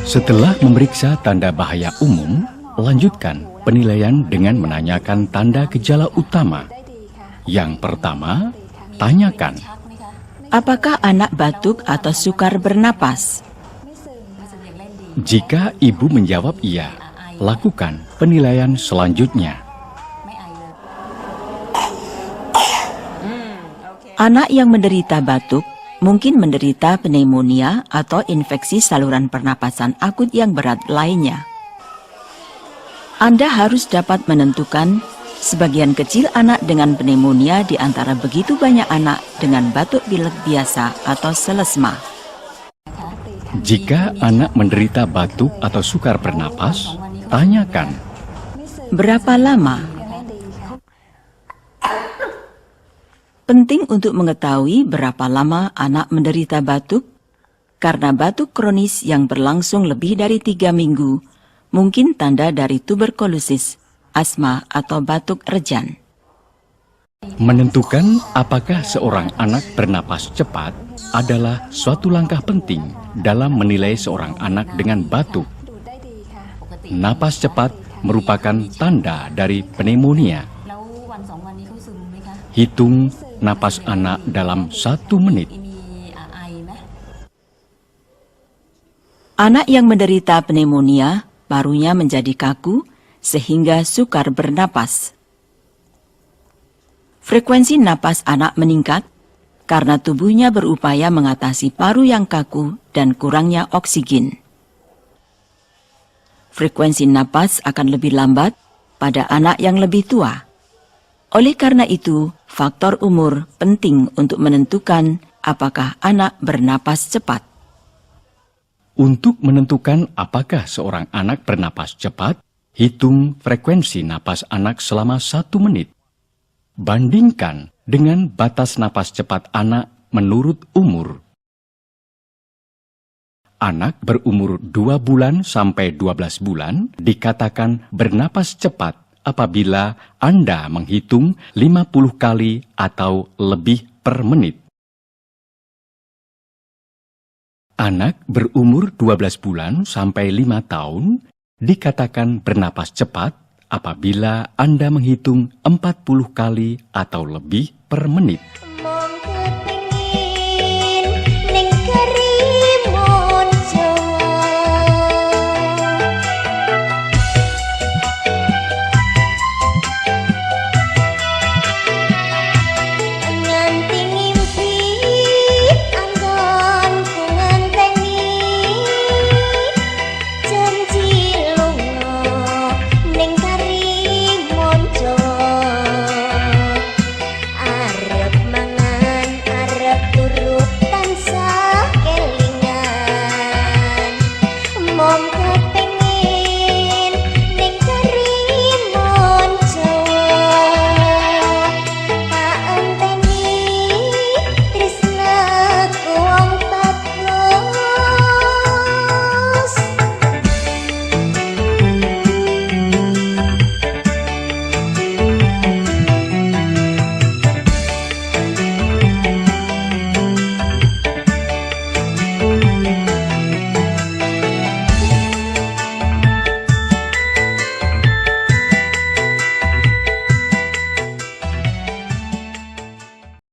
Setelah memeriksa tanda bahaya umum, lanjutkan penilaian dengan menanyakan tanda gejala utama. Yang pertama, tanyakan, apakah anak batuk atau sukar bernapas? jika ibu menjawab iya, lakukan penilaian selanjutnya. Anak yang menderita batuk mungkin menderita pneumonia atau infeksi saluran pernapasan akut yang berat lainnya. Anda harus dapat menentukan sebagian kecil anak dengan pneumonia di antara begitu banyak anak dengan batuk pilek biasa atau selesma. Jika anak menderita batuk atau sukar bernapas, tanyakan, Berapa lama? Penting untuk mengetahui berapa lama anak menderita batuk, karena batuk kronis yang berlangsung lebih dari 3 minggu mungkin tanda dari tuberkulosis, asma, atau batuk rejan. menentukan apakah seorang anak bernapas cepat adalah suatu langkah penting dalam menilai seorang anak dengan batuk. Napas cepat merupakan tanda dari pneumonia. Hitung napas anak dalam 1 menit. Anak yang menderita pneumonia, parunya menjadi kaku sehingga sukar bernapas. Frekuensi napas anak meningkat karena tubuhnya berupaya mengatasi paru yang kaku dan kurangnya oksigen. Frekuensi napas akan lebih lambat pada anak yang lebih tua. Oleh karena itu, faktor umur penting untuk menentukan apakah anak bernapas cepat. Untuk menentukan apakah seorang anak bernapas cepat, hitung frekuensi napas anak selama 1 menit. Bandingkan dengan batas napas cepat anak menurut umur. Anak berumur 2 bulan sampai 12 bulan dikatakan bernapas cepat apabila Anda menghitung 50 kali atau lebih per menit. Anak berumur 12 bulan sampai 5 tahun dikatakan bernapas cepat apabila Anda menghitung 40 kali atau lebih per menit.